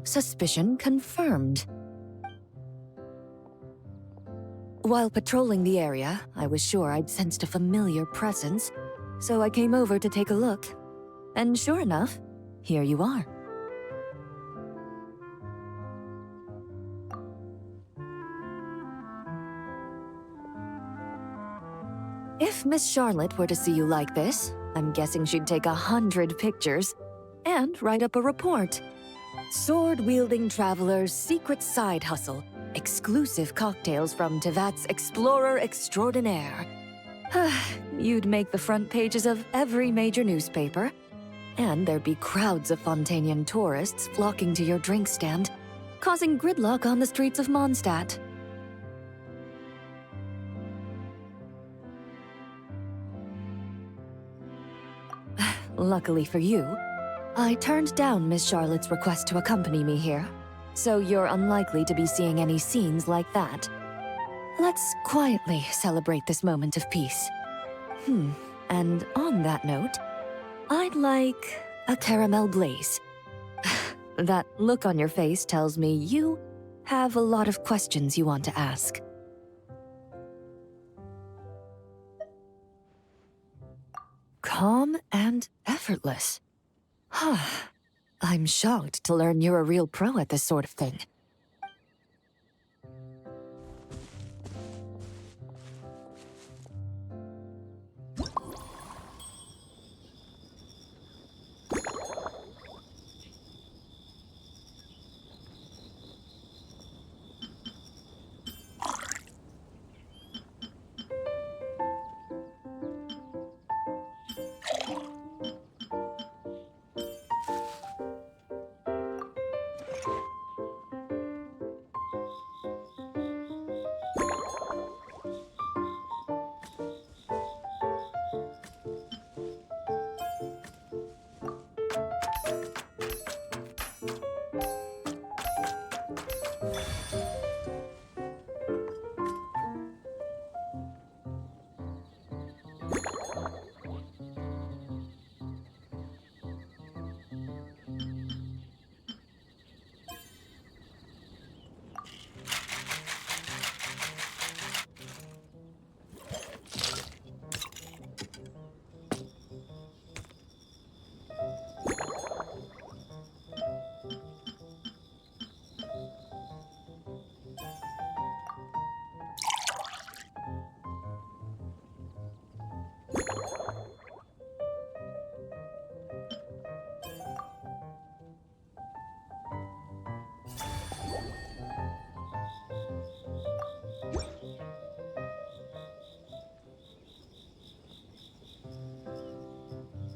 Suspicion confirmed. While patrolling the area, I was sure I'd sensed a familiar presence, so I came over to take a look. And sure enough, here you are. If Miss Charlotte were to see you like this, I'm guessing she'd take 100 pictures and write up a report. Sword-wielding traveler's secret side hustle. Exclusive cocktails from Tevat's Explorer Extraordinaire. You'd make the front pages of every major newspaper. And there'd be crowds of Fontanian tourists flocking to your drink stand, causing gridlock on the streets of Mondstadt. Luckily for you, I turned down Miss Charlotte's request to accompany me here, so you're unlikely to be seeing any scenes like that. Let's quietly celebrate this moment of peace. And on that note, I'd like a caramel blaze. That look on your face tells me you have a lot of questions you want to ask. Calm and effortless. I'm shocked to learn you're a real pro at this sort of thing.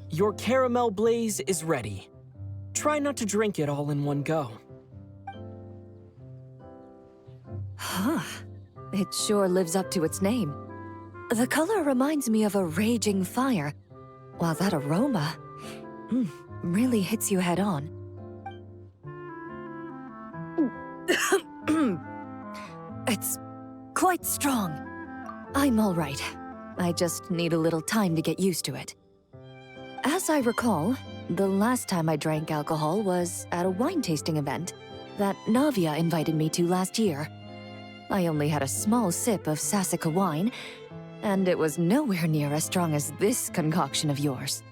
Your caramel blaze is ready. Try not to drink it all in one go. It sure lives up to its name. The color reminds me of a raging fire, while that aroma really hits you head on. It's quite strong. I'm all right. I just need a little time to get used to it. As I recall, the last time I drank alcohol was at a wine tasting event that Navia invited me to last year. I only had a small sip of Sassica wine, and it was nowhere near as strong as this concoction of yours.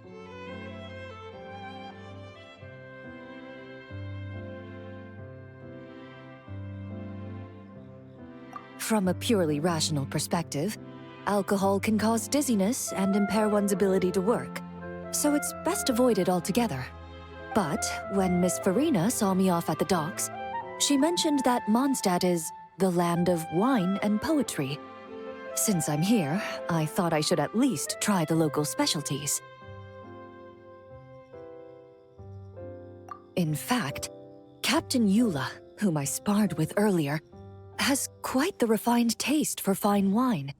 From a purely rational perspective, alcohol can cause dizziness and impair one's ability to work, so it's best avoided altogether. But when Miss Farina saw me off at the docks, she mentioned that Mondstadt is the land of wine and poetry. Since I'm here, I thought I should at least try the local specialties. In fact, Captain Eula, whom I sparred with earlier, has quite the refined taste for fine wine.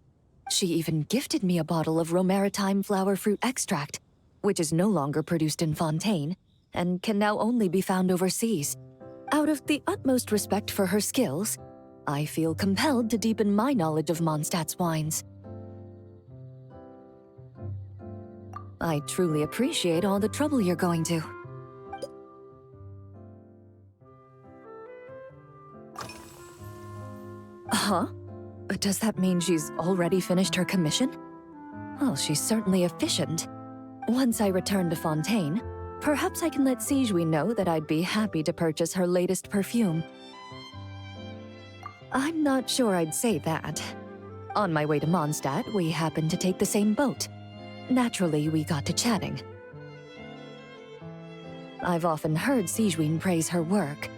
She even gifted me a bottle of Romaritime flower fruit extract, which is no longer produced in Fontaine, and can now only be found overseas. Out of the utmost respect for her skills, I feel compelled to deepen my knowledge of Mondstadt's wines. I truly appreciate all the trouble you're going to. Huh? Does that mean she's already finished her commission? Well, she's certainly efficient. Once I return to Fontaine, perhaps I can let Sijui know that I'd be happy to purchase her latest perfume. I'm not sure I'd say that. On my way to Mondstadt, we happened to take the same boat. Naturally, we got to chatting. I've often heard Sijui praise her work.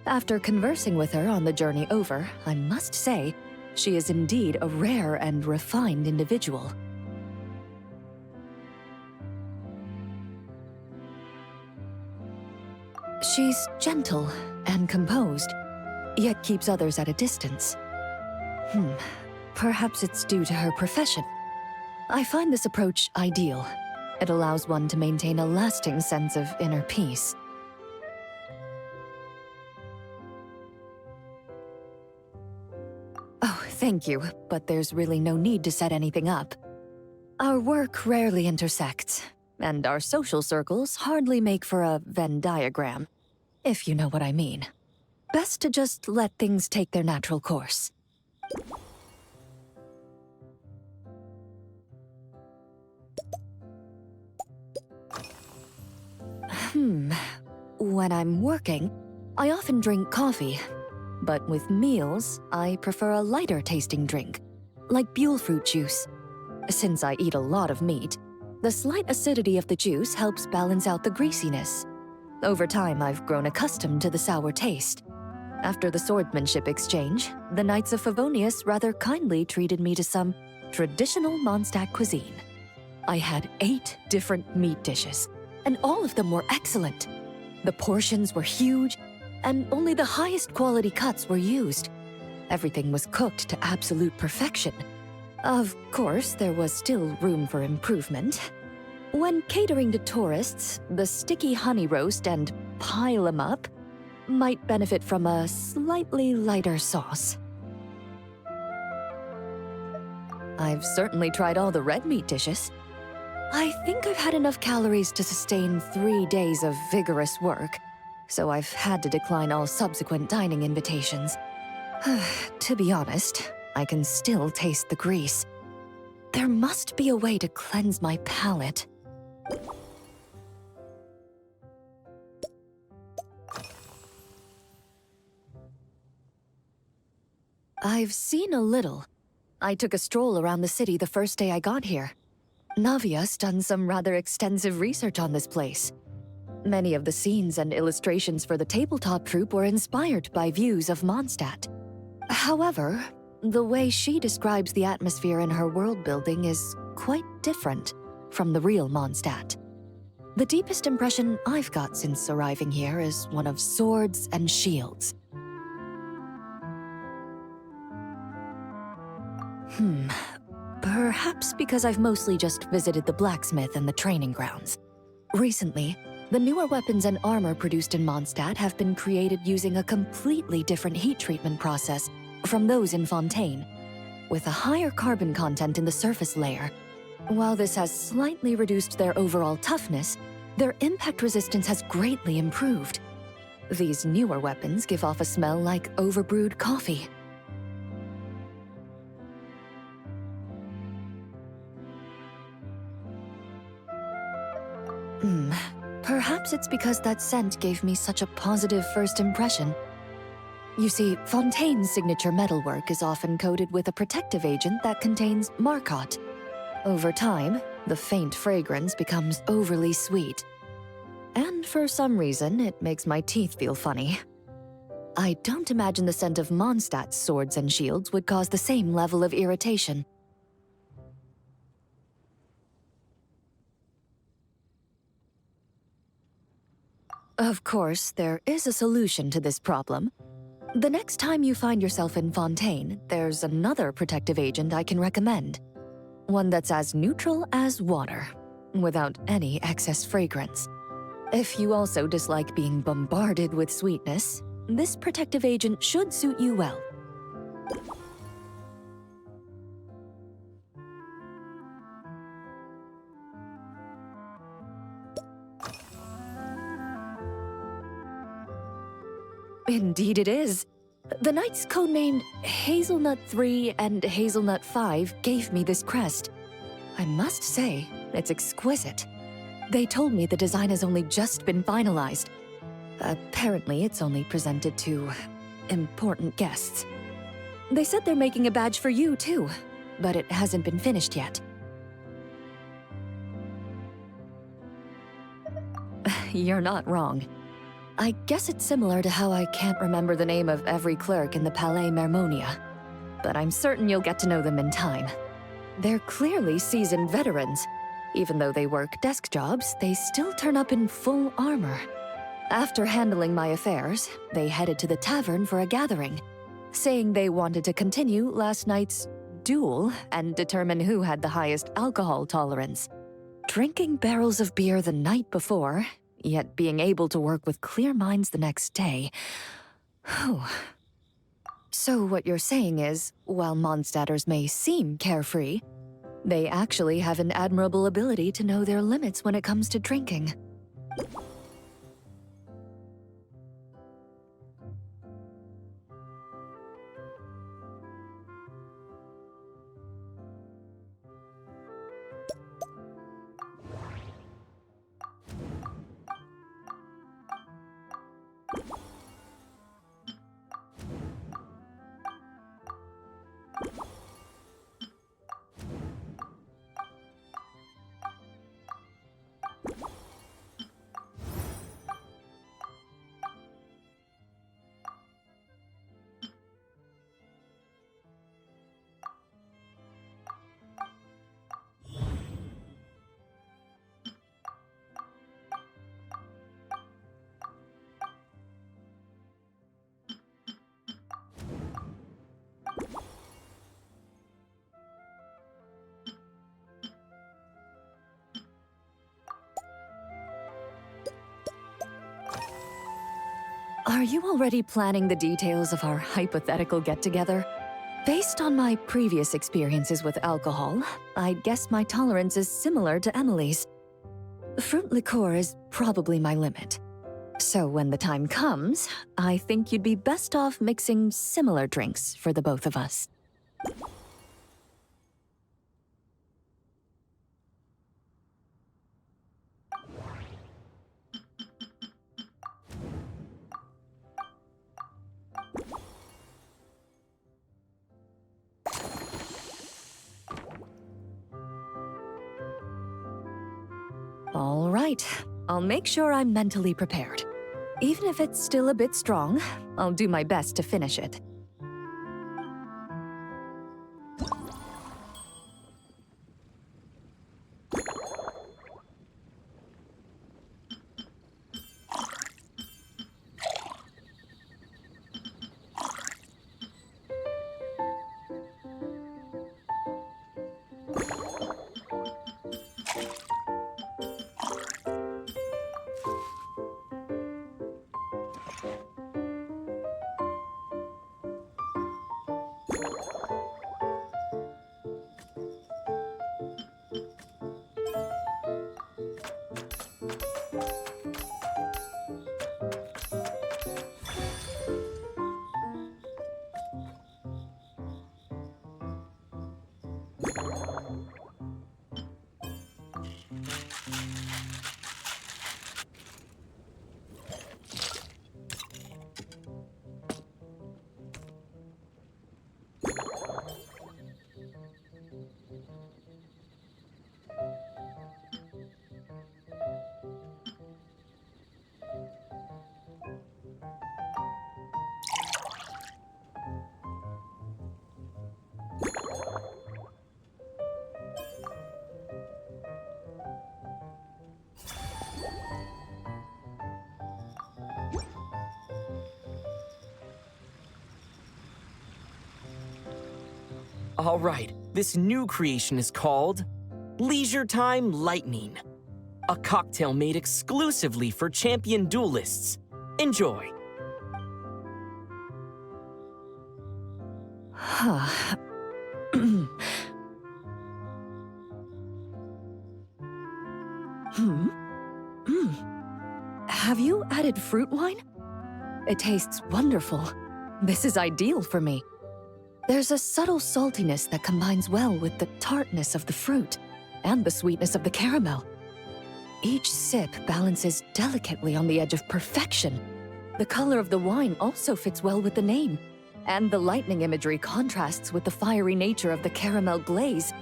After conversing with her on the journey over, I must say, she is indeed a rare and refined individual. She's gentle and composed, yet keeps others at a distance. Perhaps it's due to her profession. I find this approach ideal. It allows one to maintain a lasting sense of inner peace. Oh, thank you, but there's really no need to set anything up. Our work rarely intersects, and our social circles hardly make for a Venn diagram, if you know what I mean. Best to just let things take their natural course. When I'm working, I often drink coffee. But with meals, I prefer a lighter tasting drink, like Buell fruit juice. Since I eat a lot of meat, the slight acidity of the juice helps balance out the greasiness. Over time, I've grown accustomed to the sour taste. After the swordsmanship exchange, the Knights of Favonius rather kindly treated me to some traditional Mondstadt cuisine. I had 8 different meat dishes, and all of them were excellent. The portions were huge, and only the highest quality cuts were used. Everything was cooked to absolute perfection. Of course, there was still room for improvement. When catering to tourists, the sticky honey roast and pile 'em up might benefit from a slightly lighter sauce. I've certainly tried all the red meat dishes. I think I've had enough calories to sustain 3 days of vigorous work, so I've had to decline all subsequent dining invitations. To be honest, I can still taste the grease. There must be a way to cleanse my palate. I've seen a little. I took a stroll around the city the first day I got here. Navia's done some rather extensive research on this place. Many of the scenes and illustrations for the tabletop troupe were inspired by views of Mondstadt. However, the way she describes the atmosphere in her world building is quite different from the real Mondstadt. The deepest impression I've got since arriving here is one of swords and shields. Perhaps because I've mostly just visited the blacksmith and the training grounds. Recently, the newer weapons and armor produced in Mondstadt have been created using a completely different heat treatment process from those in Fontaine, with a higher carbon content in the surface layer. While this has slightly reduced their overall toughness, their impact resistance has greatly improved. These newer weapons give off a smell like overbrewed coffee. Perhaps it's because that scent gave me such a positive first impression. You see, Fontaine's signature metalwork is often coated with a protective agent that contains marcotte. Over time, the faint fragrance becomes overly sweet. And for some reason, it makes my teeth feel funny. I don't imagine the scent of Mondstadt's swords and shields would cause the same level of irritation. Of course, there is a solution to this problem. The next time you find yourself in Fontaine, there's another protective agent I can recommend. One that's as neutral as water, without any excess fragrance. If you also dislike being bombarded with sweetness, this protective agent should suit you well. Indeed it is. The knights codenamed Hazelnut 3 and Hazelnut 5 gave me this crest. I must say, it's exquisite. They told me the design has only just been finalized. Apparently, it's only presented to important guests. They said they're making a badge for you, too, but it hasn't been finished yet. You're not wrong. I guess it's similar to how I can't remember the name of every clerk in the Palais Mermonia, but I'm certain you'll get to know them in time. They're clearly seasoned veterans. Even though they work desk jobs, they still turn up in full armor. After handling my affairs, they headed to the tavern for a gathering, saying they wanted to continue last night's duel and determine who had the highest alcohol tolerance. Drinking barrels of beer the night before, yet being able to work with clear minds the next day. Whew. So what you're saying is, while Mondstadters may seem carefree, they actually have an admirable ability to know their limits when it comes to drinking. Are you already planning the details of our hypothetical get-together? Based on my previous experiences with alcohol, I'd guess my tolerance is similar to Emily's. Fruit liqueur is probably my limit. So when the time comes, I think you'd be best off mixing similar drinks for the both of us. All right, I'll make sure I'm mentally prepared. Even if it's still a bit strong, I'll do my best to finish it. All right, this new creation is called Leisure Time Lightning, a cocktail made exclusively for champion duelists. Enjoy. Huh. Have you added fruit wine? It tastes wonderful. This is ideal for me. There's a subtle saltiness that combines well with the tartness of the fruit and the sweetness of the caramel. Each sip balances delicately on the edge of perfection. The color of the wine also fits well with the name, and the lightning imagery contrasts with the fiery nature of the caramel glaze.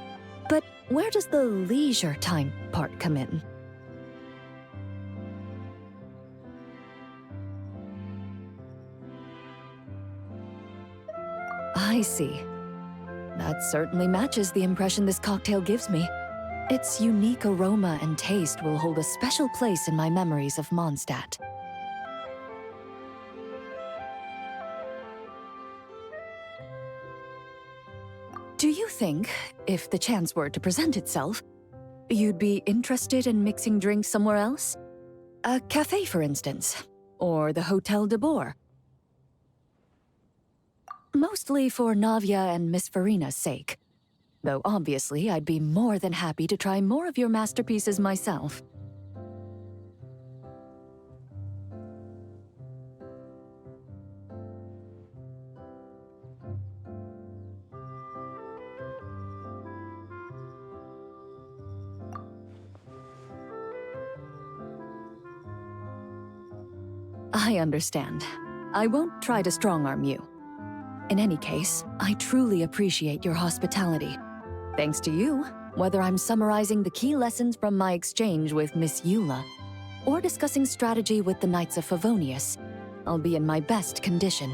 But where does the leisure time part come in? I see. That certainly matches the impression this cocktail gives me. Its unique aroma and taste will hold a special place in my memories of Mondstadt. Do you think, if the chance were to present itself, you'd be interested in mixing drinks somewhere else? A cafe, for instance, or the Hotel de Boer? Mostly for Navia and Miss Farina's sake. Though obviously I'd be more than happy to try more of your masterpieces myself. I understand. I won't try to strong-arm you. In any case, I truly appreciate your hospitality. Thanks to you, whether I'm summarizing the key lessons from my exchange with Miss Eula, or discussing strategy with the Knights of Favonius, I'll be in my best condition.